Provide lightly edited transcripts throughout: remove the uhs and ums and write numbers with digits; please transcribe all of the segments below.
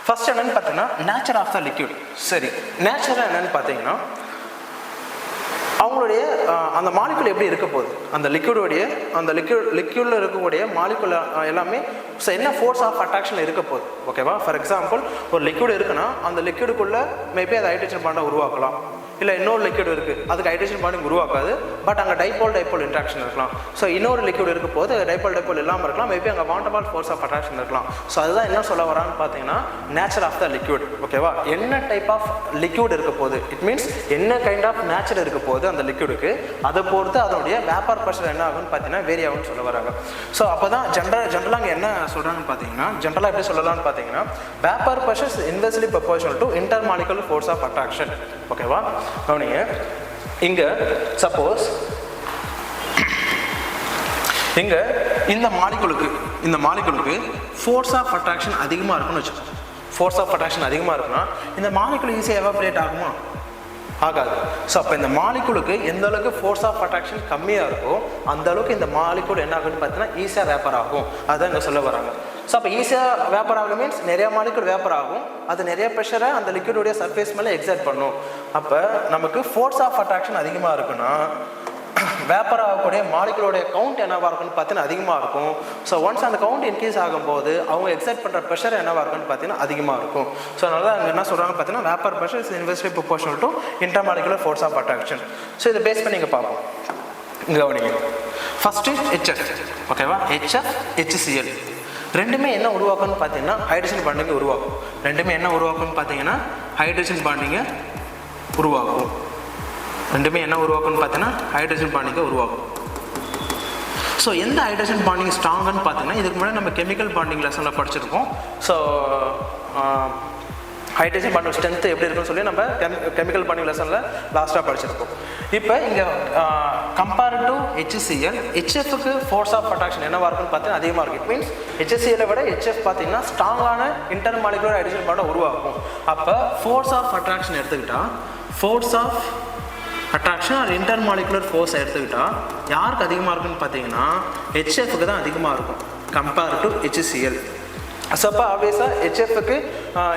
First என்னன்னு பார்த்தீங்கன்னா nature of the liquid. சரி, நேச்சர் என்னன்னு பார்த்தீங்கன்னா அவங்களுடைய அந்த மாலிகுல் எப்படி இருக்க போகுது, அந்த லிக்யூடில் இருக்கக்கூடிய மாலிகுல் எல்லாமே என்ன ஃபோர்ஸ் ஆஃப் அட்ராக்ஷன் இருக்க போகுது. ஓகேவா? ஃபார் எக்ஸாம்பிள் ஒரு லிக்யூட் இருக்குன்னா அந்த லிக்யூடுக்குள்ளே மேபி அதை ஹைட்ரஜன் பாண்டை உருவாக்கலாம், இல்லை இன்னொரு லிக்யூட் இருக்குது அதுக்கு ஹைட்ரஜன் பாண்டிங் உருவாக்காது, பட் அங்கே டைபோல் இன்ட்ராக்ஷன் இருக்கலாம். ஸோ இன்னொரு லிக்யூட் இருக்க போது டைபோல் இல்லாமல் இருக்கலாம், மேபி அங்கே வாண்டபால் ஃபோர்ஸ் ஆஃப் அட்ராக்ஷன் இருக்கலாம். ஸோ அதுதான் என்ன சொல்ல வரான்னு பார்த்தீங்கன்னா நேச்சர் ஆஃப் த லிக்யூட். ஓகேவா? என்ன டைப் ஆஃப் லிக்யூட் இருக்க போகுது, இட் மீன்ஸ் என்ன கைண்ட் ஆஃப் நேச்சர் இருக்க போகுது அந்த லிக்யூடுக்கு, அதை பொறுத்து அதனுடைய வேப்பர் ப்ரெஷர் என்ன ஆகுன்னு பார்த்தீங்கன்னா வேரி ஆகும்னு சொல்ல வராங்க. ஸோ அப்போ தான் ஜென்ரலாக அங்கே என்ன சொல்கிறாங்கன்னு பார்த்தீங்கன்னா, ஜென்ரலாக எப்படி சொல்லலாம்னு பார்த்தீங்கன்னா vapour pressure is inversely proportional to intermolecular force of attraction. ஓகேவா? கவனிங்க, இங்கே சப்போஸ் இங்கே இந்த மாலிகுலுக்கு ஃபோர்ஸ் ஆஃப் அட்ராக்ஷன் அதிகமாக இருக்குன்னு வச்சுக்கோங்க. ஃபோர்ஸ் ஆஃப் அட்ராக்ஷன் அதிகமாக இருக்குன்னா இந்த மாலிகுல் ஈஸியாக எவாபரேட் ஆகுமா? ஆகாது. ஸோ அப்போ இந்த மாலிகுலுக்கு எந்த அளவுக்கு ஃபோர்ஸ் ஆஃப் அட்ராக்ஷன் கம்மியாக இருக்கோ அந்த அளவுக்கு இந்த மாலிகுல் என்ன ஆகுன்னு பார்த்தீங்கன்னா ஈஸியாக வேப்பர் ஆகும். அதுதான் இங்கே சொல்ல வராங்க. ஸோ அப்போ ஈஸியாக வேப்பர் ஆகும் மீன்ஸ் நிறைய மாலிகுல் வேப்பர் ஆகும், அது நிறைய ப்ரெஷரை அந்த லிக்விடுடைய சர்ஃபேஸ் மேலே எக்ஸர்ட் பண்ணும். அப்போ நமக்கு ஃபோர்ஸ் ஆஃப் அட்ராக்ஷன் அதிகமாக இருக்குன்னா வேப்பர் ஆகக்கூடிய மாலிகுலோடைய கவுண்ட் என்னவாக இருக்குன்னு பார்த்தீங்கன்னா அதிகமாக இருக்கும். ஸோ ஒன்ஸ் அந்த கவுண்ட் இன்க்ரீஸ் ஆகும்போது அவங்க எக்ஸைட் பண்ணுற ப்ரெஷர் என்னவாக இருக்குன்னு பார்த்தீங்கன்னா அதிகமாக இருக்கும். ஸோ அதனால தான் அங்கே என்ன சொல்கிறாங்கன்னு பார்த்தீங்கன்னா vapour pressure is inversely proportional to intermolecular force of attraction. So இதை பேஸ் பண்ணி இங்கே பார்ப்போம். இங்கே கவனிங்க, ஃபஸ்ட்டு HF. ஓகேவா? HF HCl ரெண்டுமே என்ன உருவாக்கும்னு பார்த்தீங்கன்னா ஹைட்ரஜன் பாண்டிங்கை உருவாக்கும். ரெண்டுமே என்ன உருவாக்கும்னு பார்த்தீங்கன்னா ஹைட்ரஜன் பாண்டிங்கை உருவாக்கும். ரெண்டுமே என்ன உருவாக்கும்னு பார்த்தீங்கன்னா ஹைட்ரஜன் பாண்டிங்கை உருவாக்கும். ஸோ எந்த ஹைட்ரஜன் பாண்டிங் ஸ்ட்ராங்குன்னு பார்த்தீங்கன்னா இதுக்கு முன்னாடி நம்ம கெமிக்கல் பாண்டிங் லெசனில் படிச்சிருக்கோம். ஸோ ஹைட்ரஜன் பாண்டிங் ஸ்ட்ரென்த் எப்படி இருக்குன்னு சொல்லி நம்ம கெமிக்கல் பாண்டிங் லெசனில் லாஸ்ட்டாக படிச்சிருக்கோம். இப்போ இங்கே கம்பேர்ட் டு HCl, HFக்கு ஃபோர்ஸ் ஆஃப் அட்ராக்ஷன் என்னவாக இருக்குன்னு பார்த்தீங்கன்னா அதிகமாக இருக்குது. இட் மீன்ஸ் HCl விட HF பார்த்தீங்கன்னா ஸ்ட்ராங்கான இன்டர்மாலிகுலர் ஹைட்ரஜன் பாண்டை உருவாக்கும். அப்போ ஃபோர்ஸ் ஆஃப் அட்ராக்ஷன் எடுத்துக்கிட்டால் force of attraction are intermolecular force எடுத்துக்கிட்டால் யாருக்கு அதிகமாக இருக்குன்னு பார்த்தீங்கன்னா HFக்கு தான் அதிகமாக இருக்கும் கம்பேர் டு HCl. ஸோ அப்போ ஆப்வியஸாக HFக்கு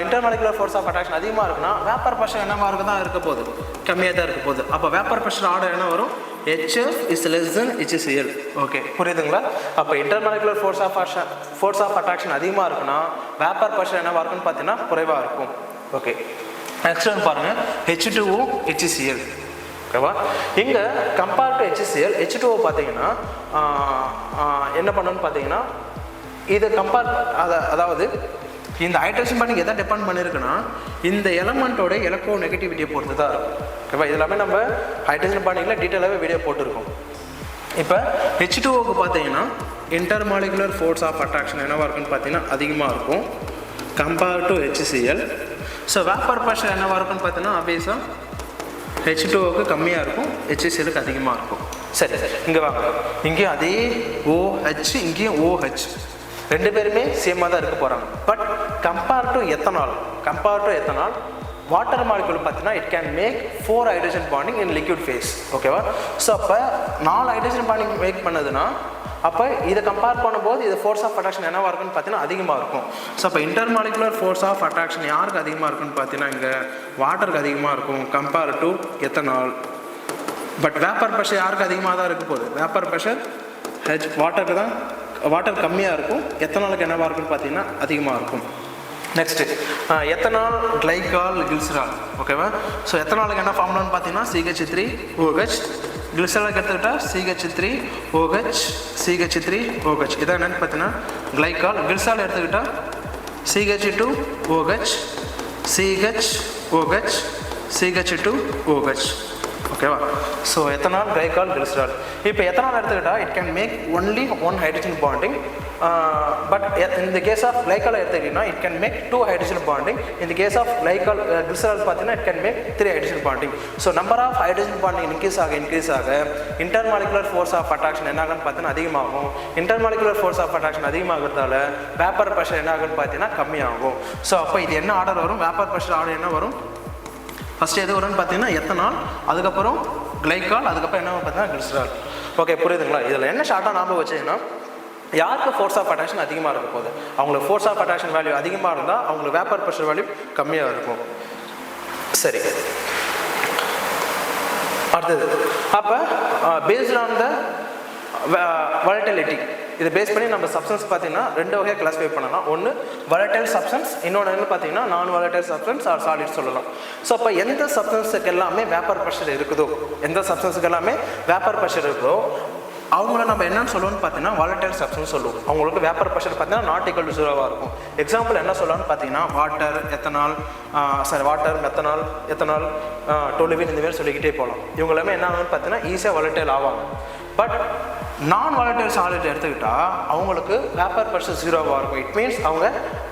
இன்டர்மாலிகுலர் ஃபோர்ஸ் ஆஃப் அட்ராக்ஷன் அதிகமாக இருக்குன்னா வேப்பர் ப்ரெஷர் என்னவாக இருக்க தான் இருக்க போகுது, கம்மியாக தான் இருக்க போகுது. அப்போ வேப்பர் ப்ரெஷர் ஆர்டர் என்ன வரும், HF is less than HCl. Okay, புரியுதுங்களா? அப்போ இன்டர்மாலிகுலர் ஃபோர்ஸ் ஆஃப் அட்ராக்ஷன் அதிகமாக இருக்குன்னா வேப்பர் ப்ரெஷர் என்னவாக இருக்குன்னு பார்த்தீங்கன்னா குறைவாக இருக்கும். ஓகே, நெக்ஸ்ட் ஒன்று பாருங்கள், H2O HCl. ஓகேவா? இங்கே கம்பேர் டு HCl, H2O பார்த்தீங்கன்னா என்ன பண்ணணும்னு பார்த்தீங்கன்னா இது கம்பேர் அதாவது இந்த ஹைட்ரஜன் பாண்டிங் எதை டிபெண்ட் பண்ணியிருக்குன்னா இந்த எலமெண்ட்டோட எலக்ட்ரோ நெகட்டிவிட்டியை பொறுத்து தான் இருக்கும். ஓகேவா? இது எல்லாமே நம்ம ஹைட்ரஜன் பாண்டிங்கில் டீட்டெயிலாகவே வீடியோ போட்டிருக்கோம். இப்போ H2Oக்கு பார்த்தீங்கன்னா இன்டர்மாலிகுலர் ஃபோர்ஸ் ஆஃப் அட்ராக்ஷன் என்னவாக இருக்குன்னு பார்த்தீங்கன்னா அதிகமாக இருக்கும் compare to HCl. So vapour pressure என்னவாக இருக்குன்னு பார்த்தீங்கன்னா ஆப்வியஸாக H2Oக்கு கம்மியாக இருக்கும், HClக்கு அதிகமாக இருக்கும். சரி, இங்கே வாங்க, இங்கேயும் அதே OH, இங்கேயும் OH, ரெண்டு பேருமே சேமாக தான் இருக்க போகிறாங்க. But compare to ethanol water molecule பார்த்தீங்கன்னா it can make 4 hydrogen bonding in liquid phase. ஓகேவா? ஸோ அப்போ 4 ஹைட்ரஜன் பாண்டிங் மேக் பண்ணதுன்னா அப்போ இதை கம்பேர் பண்ணும்போது இது ஃபோர்ஸ் ஆஃப் அட்ராக்ஷன் என்னவாக இருக்குன்னு பார்த்தீங்கன்னா அதிகமாக இருக்கும். ஸோ அப்போ இன்டர்மாலிகுலர் ஃபோர்ஸ் ஆஃப் அட்ராக்ஷன் யாருக்கு அதிகமாக இருக்குன்னு பார்த்தீங்கன்னா இங்கே வாட்டருக்கு அதிகமாக இருக்கும் compare to ethanol. But vapour pressure யாருக்கு அதிகமாக தான் இருக்க போகுது, வேப்பர் ப்ரெஷர் வாட்டருக்கு தான், வாட்டர் கம்மியாக இருக்கும், எத்தனாலுக்கு என்னவாக இருக்குன்னு பார்த்தீங்கன்னா அதிகமாக இருக்கும். Next ethanol glycol glycerol. ஓகேவா? ஸோ எத்தனாலுக்கு என்ன ஃபார்முலான்னு பார்த்தீங்கன்னா CH3OH, கிளிசராலுக்கு எடுத்துக்கிட்டால் CH3OH CH3OH. இதான் என்னென்னு பார்த்தீங்கன்னா கிளைகால். கிளிசரால் எடுத்துக்கிட்டால் CH2OH CHOH CH2OH. ஓகேவா? So ethanol glycol glycerol. இப்போ எத்தனால் எடுத்துக்கிட்டால் it can make only 1 hydrogen bonding. But இந்த கேஸ் ஆஃப் கிளைகால் எடுத்துக்கிட்டிங்கன்னா it can make 2 hydrogen bonding. இந்த கேஸ் ஆஃப் கிளைகால் கிளிசரால் பார்த்தீங்கன்னா it can make 3 hydrogen bonding. So number of hydrogen bonding increase ஆக intermolecular force of attraction என்ன ஆகுன்னு பார்த்தீங்கன்னா அதிகமாகும். Intermolecular force of attraction அதிகமாகிறதால vapour pressure என்ன ஆகுன்னு பார்த்தீங்கன்னா கம்மியாகும். ஸோ அப்போ இது என்ன ஆர்டர் வரும், வேப்பர் ப்ரெஷர் ஆர்டர் என்ன வரும், ஃபஸ்ட்டு எது வரும்னு பார்த்தீங்கன்னா எத்தனால், அதுக்கப்புறம் கிளைகால், அதுக்கப்புறம் என்ன பார்த்தீங்கன்னா கிளிசரால். ஓகே, புரியுதுங்களா? இதில் என்ன ஷார்ட்டாக ஞாபகம் வச்சிங்கன்னா யாருக்கு ஃபோர்ஸ் ஆஃப் அட்ராக்ஷன் அதிகமாக இருக்க போகுது? அவங்களுக்கு ஃபோர்ஸ் ஆஃப் அட்ராக்ஷன் வேல்யூ அதிகமாக இருந்தால் அவங்களுக்கு வேப்பர் ப்ரெஷர் வேல்யூ கம்மியாக இருக்கும். சரி, அடுத்தது அப்போ பேஸ்ட் ஆன் த வாலட்டிலிட்டி, இதை பேஸ் பண்ணி நம்ம சப்ஸ்டன்ஸ் பார்த்தீங்கன்னா 2 வகையாக கிளாஸிஃபை பண்ணலாம். ஒன்று வாலட்டைல் சப்ஸ்டன்ஸ், இன்னொன்று பார்த்தீங்கன்னா non volatile substance or solid சொல்லலாம். ஸோ அப்போ எந்த சப்ஸ்டன்ஸுக்கு எல்லாமே வேப்பர் ப்ரெஷர் இருக்குதோ, எந்த சப்ஸ்டன்ஸுக்கு எல்லாமே வேப்பர் ப்ரெஷர் இருக்குதோ அவங்கள நம்ம என்னன்னு சொல்லுவோம்னு பார்த்தீங்கன்னா வாலட்டைல் சப்ஸ்டன்ஸ் சொல்லுவோம். அவங்களுக்கு வேப்பர் ப்ரெஷர் பார்த்தீங்கன்னா நாட் ஈக்குவல் டு 0வாக இருக்கும். எக்ஸாம்பிள் என்ன சொல்லலாம்னு பார்த்தீங்கன்னா water, ethanol, water, methanol, ethanol, toluene, இந்த மாதிரி சொல்லிக்கிட்டே போகலாம். இவங்க எல்லாமே என்ன ஆகும்னு பார்த்தீங்கன்னா ஈஸியாக வாலட்டைல் ஆவாங்க. பட் நான் வாலட்டைல் சாலிட் எடுத்துக்கிட்டால் அவங்களுக்கு வேப்பர் ப்ரெஷர் 0வாக இருக்கும். இட் மீன்ஸ் அவங்க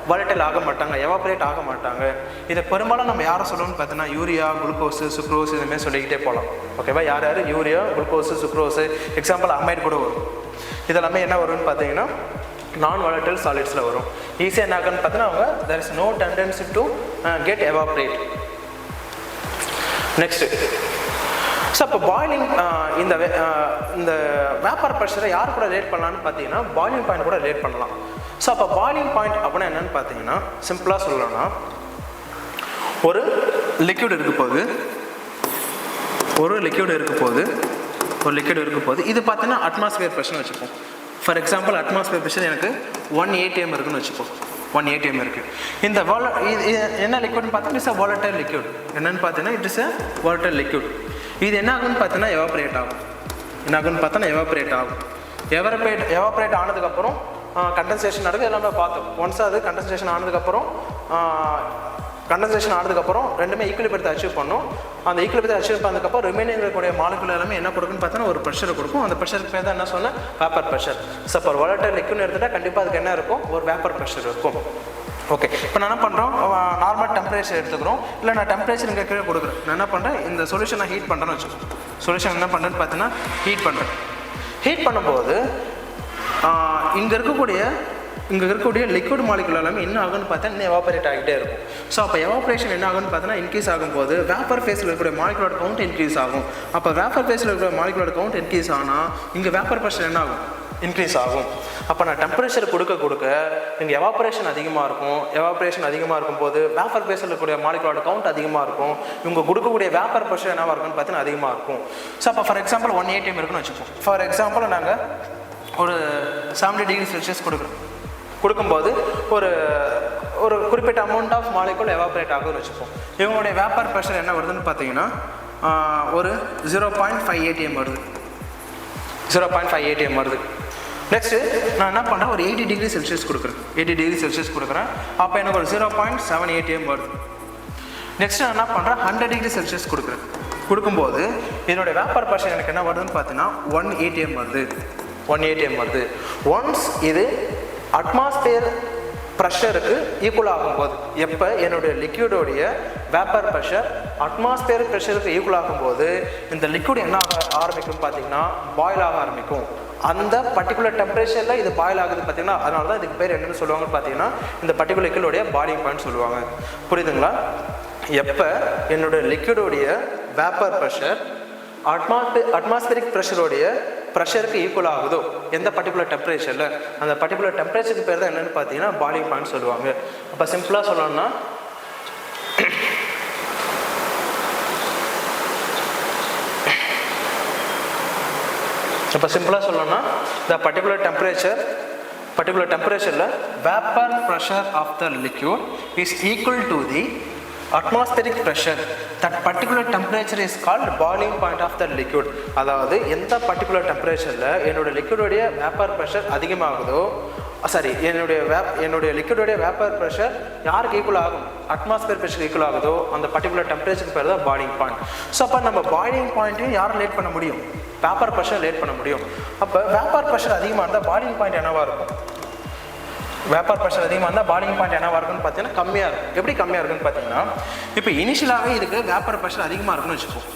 வாலட்டைல் ஆக மாட்டாங்க, எவாபரேட் ஆக மாட்டாங்க. இதை பெரும்பாலும் நம்ம யாரை சொல்லணும்னு பார்த்தீங்கன்னா யூரியா, குளுக்கோஸு, சுக்ரோஸ், இதுமாதிரி சொல்லிக்கிட்டே போகலாம். ஓகேவா? யார் யார்? யூரியா, குளுக்கோஸு, சுக்ரோஸு, எக்ஸாம்பிள் அமைட் கூட வரும். இதெல்லாமே என்ன வரும்னு பார்த்தீங்கன்னா நான் வாலட்டைல் சாலிட்ஸில் வரும். ஈஸியாக என்ன ஆகுன்னு பார்த்தீங்கன்னா அவங்க there is no tendency to get evaporate. Next, so அப்போ பாய்லிங் இந்த வேப்பர் ப்ரெஷரை யார் கூட ரிலேட் பண்ணலான்னு பார்த்தீங்கன்னா பாய்லிங் பாயிண்ட் கூட ரிலேட் பண்ணலாம். ஸோ அப்போ பாய்லிங் பாயிண்ட் அப்படின்னா என்னென்னு பார்த்தீங்கன்னா சிம்பிளாக சொல்லலாம்னா ஒரு லிக்விட் இருக்க போது இது பார்த்தீங்கன்னா அட்மாஸ்பியர் ப்ரெஷர்னு வச்சுப்போம். ஃபார் எக்ஸாம்பிள் அட்மாஸ்பியர் ப்ரெஷர் எனக்கு 1 atm இருக்குன்னு வச்சுப்போம். 1 atm இருக்குது. இந்த என்ன லிக்விட்னு பார்த்தா இட்ஸ் அ வாலட்டைல் லிக்விட். என்னென்னு பார்த்தீங்கன்னா it is a volatile liquid. இது என்ன ஆகுன்னு பார்த்தீங்கன்னா எவாபரேட் ஆகும். எவாபரேட் ஆனதுக்கப்புறம் கண்டென்சேஷன் நடக்குது, எல்லாமே பார்த்தோம். ஒன்ஸ் அது கண்டென்சேஷன் ஆனதுக்கப்புறம் ரெண்டுமே ஈக்குவலிபிரியத்தை அச்சீவ் பண்ணும். அந்த ஈக்குவலிபிரியத்தை அச்சீவ் பண்ணதுக்கப்புறம் ரிமைனிங் இருக்கக்கூடிய மாலிகுல் எல்லாமே என்ன கொடுக்குன்னு பார்த்தீங்கன்னா ஒரு ப்ரெஷரை கொடுக்கும். அந்த ப்ரெஷருக்கு பேர் தான் என்ன சொன்னேன்? Vapour pressure. ஸோ இப்போ வாலட்டைல் லிக்விட் எடுத்துகிட்டா கண்டிப்பாக அதுக்கு என்ன இருக்கும்? ஒரு வேப்பர் ப்ரெஷர் இருக்கும். ஓகே, இப்போ நான் என்ன பண்ணுறோம்? நார்மல் டெம்பரேச்சர் எடுத்துக்கிறோம். இல்லை நான் டெம்பரேச்சர் இங்கே கீழே கொடுக்குறேன். நான் என்ன பண்ணுறேன்? இந்த சொல்யூஷன் நான் ஹீட் பண்ணுறேன்னு வச்சுக்கோங்க. சொல்யூஷன் என்ன பண்ணுறேன்னு பார்த்தீங்கன்னா ஹீட் பண்ணும்போது இங்கே இருக்கக்கூடிய லிக்விட் மாலிகுல் எல்லாமே என்ன ஆகுன்னு பார்த்தா இன்னும் எவாபரேட் ஆகிட்டே இருக்கும். ஸோ அப்போ எவாபரேஷன் என்ன ஆகுன்னு பார்த்தீங்கன்னா இன்க்ரீஸ் ஆகும்போது வேப்பர் ஃபேஸில் இருக்கக்கூடிய மாலிகுலோட கவுண்ட் இன்க்ரீஸ் ஆகும். அப்போ வேப்பர் ஃபேஸில் இருக்கிற மாலிகுலோட கவுண்ட் இன்க்ரீஸ் ஆனால் இங்கே வேப்பர் ப்ரெஷர் என்ன ஆகும்? இன்க்ரீஸ் ஆகும். அப்போ நான் டெம்பரேச்சர் கொடுக்க இங்கே எவாபரேஷன் அதிகமாக இருக்கும் போது வேப்பர் ஃபேஸில் இருக்கக்கூடிய மாலிகுலோட கவுண்ட் அதிகமாக இருக்கும். இவங்க கொடுக்கக்கூடிய வேப்பர் ப்ரெஷர் என்னவாக இருக்குன்னு பார்த்தீங்கன்னா அதிகமாக இருக்கும். ஸோ அப்போ ஃபார் எக்ஸாம்பிள் 1 atm இருக்குன்னு வச்சுப்போம். ஃபார் எக்ஸாம்பிள் நாங்கள் ஒரு 70 டிகிரி செல்சியஸ் கொடுக்கும்போது ஒரு குறிப்பிட்ட அமௌண்ட் ஆஃப் மாலிகுல் எவாபரேட் ஆகுதுன்னு வச்சுப்போம். இவங்களுடைய வேப்பர் ப்ரெஷர் என்ன வருதுன்னு பார்த்தீங்கன்னா ஒரு 0.5 atm வருது. 0.5 atm வருது. நெக்ஸ்ட்டு நான் என்ன பண்ணுறேன்? ஒரு 80 டிகிரி செல்சியஸ் கொடுக்குறேன். அப்போ எனக்கு ஒரு 0.7 atm வருது. நெக்ஸ்ட் நான் என்ன பண்ணுறேன்? 100 டிகிரி செல்சியஸ் கொடுக்கும்போது இதனுடைய வேப்பர் ப்ரெஷர் எனக்கு என்ன வருதுன்னு பார்த்தீங்கன்னா 1 atm வருது. ஒன்ஸ் இது அட்மாஸ்பியர் ப்ரெஷருக்கு ஈக்குவல் ஆகும்போது, எப்போ என்னுடைய லிக்விடோடைய வேப்பர் ப்ரெஷர் அட்மாஸ்பியர் ப்ரெஷருக்கு ஈக்குவல் ஆகும்போது இந்த லிக்விட் என்ன ஆரம்பிக்கும் பார்த்தீங்கன்னா பாயில் ஆக ஆரம்பிக்கும். அந்த பர்டிகுலர் டெம்பரேச்சரில் இது பாயில் ஆகுது பார்த்தீங்கன்னா, அதனால தான் இதுக்கு பேர் என்னென்னு சொல்லுவாங்கன்னு பார்த்தீங்கன்னா இந்த பர்டிகுலர் லிக்விடோடைய பாயிலிங் பாயிண்ட் சொல்லுவாங்க. புரியுதுங்களா? எப்போ என்னுடைய லிக்விடோடைய வேப்பர் ப்ரெஷர் அட்மாஸ்பியரிக் ப்ரெஷருக்கு ஈக்குவல் ஆகுதோ எந்த பர்டிகுலர் டெம்பரேச்சரில், அந்த பர்டிகுலர் டெம்பரேச்சருக்கு பேர் தான் என்னென்னு பார்த்தீங்கன்னா பாயிலிங் பாயிண்ட் சொல்லுவாங்க. அப்போ சிம்பிளாக சொல்லணும்னா the particular temperature vapor pressure of the liquid is equal to the atmospheric pressure. That particular temperature is called boiling point of the liquid. அதாவது எந்த பர்டிகுலர் டெம்பரேச்சரில் என்னோட லிக்விடோடைய வேப்பர் ப்ரெஷர் அதிகமாகுதோ, என்னுடைய லிக்விடோடைய வேப்பர் ப்ரெஷர் யாருக்கு ஈக்குவல் ஆகும்? அட்மாஸ்பியர் ப்ரெஷர் ஈக்குவல் ஆகுதோ அந்த particular டெம்பரேச்சருக்கு பேர் தான் பாயிலிங் பாயிண்ட். ஸோ அப்போ நம்ம பாயிலிங் பாயிண்ட்டையும் யாரும் லேட் பண்ண முடியும்? வேப்பர் ப்ரெஷர் லேட் பண்ண முடியும். அப்போ வேப்பர் ப்ரெஷர் அதிகமாக இருந்தால் பாயிலிங் பாயிண்ட் என்னவாக இருக்கும்? வேப்பர் ப்ரெஷர் அதிகமாக இருந்தால் பாயிலிங் பாயிண்ட் என்னவாக இருக்குன்னு பார்த்தீங்கன்னா கம்மியாக இருக்கும். எப்படி கம்மியாக இருக்குன்னு பார்த்தீங்கன்னா, இப்போ இனிஷியலாகவே இதுக்கு வேப்பர் ப்ரெஷர் அதிகமாக இருக்குன்னு வச்சுப்போம்.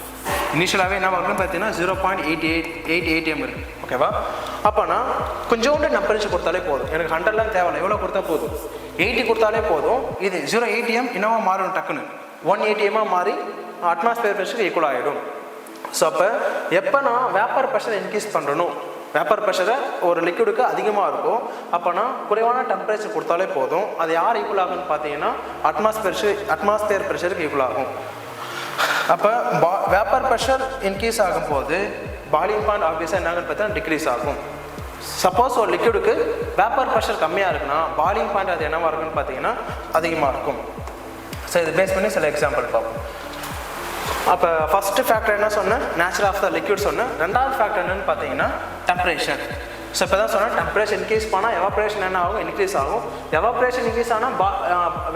இனிஷியலாகவே என்ன இருக்குன்னு பார்த்தீங்கன்னா 0.88 atm இருக்குது. ஓகேவா? அப்போனா கொஞ்சோண்டு டெம்பரேச்சர் கொடுத்தாலே போதும். எனக்கு 100லாம் தேவையில்லை, எவ்வளோ கொடுத்தா போதும்? 80 கொடுத்தாலே போதும். இது 0 atm என்னவா மாறும்? டக்குன்னு 1 atm மாறி அட்மாஸ்பியர் ப்ரெஷருக்கு ஈக்குவல் ஆகிடும். ஸோ அப்போ எப்போ நான் வேப்பர் ப்ரெஷர் இன்க்ரீஸ் பண்ணுறனோ வேப்பர் ப்ரெஷரை ஒரு லிக்விடுக்கு அதிகமாக இருக்கும். அப்போனா குறைவான டெம்பரேச்சர் கொடுத்தாலே போதும். அது யார் ஈக்குவல் ஆகும்னு பார்த்தீங்கன்னா அட்மாஸ்பியர் ப்ரெஷருக்கு ஈக்குவல் ஆகும். அப்போ வேப்பர் ப்ரெஷர் இன்க்ரீஸ் ஆகும்போது பாயிலிங் பாயிண்ட் ஆப்வியஸாக என்னன்னு பார்த்தீங்கன்னா டிக்ரீஸ் ஆகும். சப்போஸ் ஒரு லிக்விடுக்கு வேப்பர் ப்ரெஷர் கம்மியாக இருக்குன்னா பாயிலிங் பாயிண்ட் அது என்னவாக இருக்குன்னு பார்த்தீங்கன்னா அதிகமாக இருக்கும். ஸோ இது பேஸ் பண்ணி சில எக்ஸாம்பிள் பார்ப்போம். அப்போ ஃபஸ்ட்டு ஃபேக்டர் என்ன சொன்னேன், நேச்சர் ஆஃப் த லிக்விட் சொன்னேன். ரெண்டாவது ஃபேக்டர் என்னன்னு பார்த்தீங்கன்னா டெம்பரேச்சர். ஸோ இப்போ தான் சொன்னால் டெம்பரேச்சர் இன்க்ரீஸ் பண்ணால் எவாப்ரேஷன் என்ன ஆகும், இன்க்ரீஸ் ஆகும். எவாப்ரேஷன் இன்க்ரீஸ் ஆனால்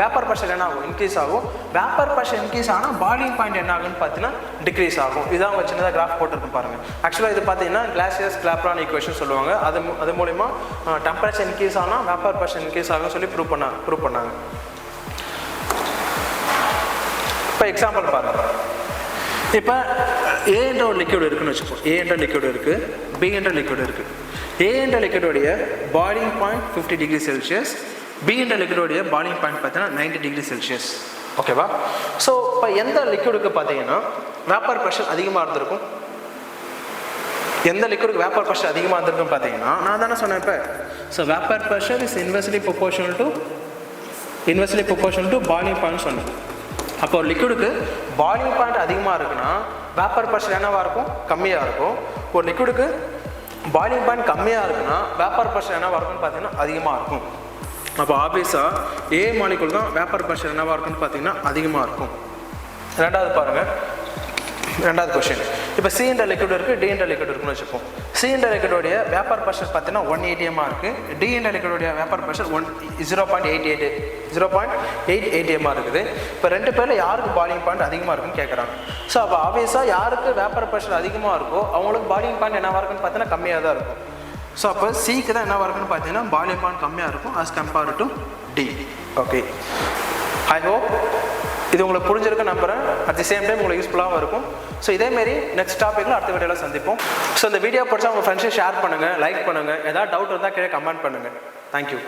வேப்பர் ப்ரெஷர் என்ன ஆகும், இன்க்ரீஸ் ஆகும். வேப்பர் ப்ரெஷர் இன்க்ரீஸ் ஆனால் பாயிலிங் பாயிண்ட் என்ன ஆகுன்னு பார்த்தீங்கன்னா டிக்ரீஸ் ஆகும். இதான் அவங்க சின்னதாக கிராஃப் போட்டுருக்கும் பாருங்கள். ஆக்சுவலாக இது பார்த்தீங்கன்னா கிளாசியஸ் கிளாப்ரான் ஈக்குவேஷன் சொல்லுவாங்க. அது மூலிமா டெம்பரேச்சர் இன்க்ரீஸ் ஆனால் வேப்பர் ப்ரெஷர் இன்க்ரீஸ் ஆகும்னு சொல்லி ப்ரூவ் பண்ணாங்க. இப்போ எக்ஸாம்பிள் பாருங்கள். இப்போ ஏ என்ற ஒரு லிக்விட் இருக்குன்னு வச்சுப்போம். ஏ என்ற லிக்விட் இருக்குது, பி என்ற லிக்விட் இருக்குது. ஏ என்ற லிக்விடோடைய boiling point 50 degree Celsius, B என்ற லிக்விடோடைய பாயிலிங் பாயிண்ட் பார்த்தீங்கன்னா 90 டிகிரி செல்சியஸ். ஓகேவா? ஸோ இப்போ எந்த லிக்விடுக்கு பார்த்தீங்கன்னா வேப்பர் ப்ரெஷர் அதிகமாக இருந்திருக்கும், எந்த லிக்விடுக்கு வேப்பர் ப்ரெஷர் அதிகமாக இருந்திருக்கும் பார்த்தீங்கன்னா நான் தானே சொன்னேன் இப்போ. So vapour pressure is inversely proportional to boiling point சொன்னேன். அப்போ ஒரு லிக்விடுக்கு பாயிலிங் பாயிண்ட் அதிகமாக இருக்குன்னா வேப்பர் ப்ரெஷர் என்னவாக இருக்கும், கம்மியாக இருக்கும். ஒரு லிக்விடுக்கு பாயிலிங் பாயிண்ட் கம்மியாக இருக்குன்னா வேப்பர் ப்ரெஷர் என்னவாக இருக்குன்னு பார்த்தீங்கன்னா அதிகமாக இருக்கும். அப்போ ஆப்வியஸாக ஏ மாலிகுல் தான் வேப்பர் ப்ரெஷர் என்னவாக இருக்குன்னு பார்த்தீங்கன்னா அதிகமாக இருக்கும். ரெண்டாவது பாருங்கள், ரெண்டாவது கொஸ்டின். இப்போ சி என்ற லிக்விட் இருக்குது, டி என்ற லிக்விட் இருக்குன்னு வச்சுப்போம். சி என்ற லிக்விடோடைய வேப்பர் ப்ரெஷர் பார்த்தீங்கன்னா 1 atm இருக்குது. டி என்ற லிக்விடோடைய வேப்பர் ப்ரெஷர் 0.8 atm இருக்குது. இப்போ ரெண்டு பேரில் யாருக்கு பாயிலிங் பாயிண்ட் அதிகமாக இருக்குன்னு கேட்குறாங்க. ஸோ அப்போ ஆப்வியஸாக யாருக்கு வேப்பர் ப்ரெஷர் அதிகமாக இருக்கோ அவங்களுக்கு பாயிலிங் பாயிண்ட் என்னவாக இருக்குன்னு பார்த்தீங்கன்னா கம்மியாக தான் இருக்கும். ஸோ அப்போ சிக்கு தான் என்னவாக இருக்குன்னு பார்த்தீங்கன்னா பாயிலிங் பாயிண்ட் கம்மியாக இருக்கும் as compared to டி. ஓகே, ஐ ஹோப் இது உங்களுக்கு புரிஞ்சிருக்க நம்புறேன். அட் தி சேம் டைம் உங்களுக்கு யூஸ்ஃபுல்லாகவும் இருக்கும். ஸோ இதேமாரி நெக்ஸ்ட் டாப்பிக்கில் அடுத்த வீடியோவில் சந்திப்போம். ஸோ இந்த வீடியோ பிடிச்சா உங்கள் ஃப்ரெண்ட்ஸை ஷேர் பண்ணுங்கள், லைக் பண்ணுங்கள். ஏதாவது டவுட் இருந்தால் கீழே கமெண்ட் பண்ணுங்கள். தேங்க்யூ.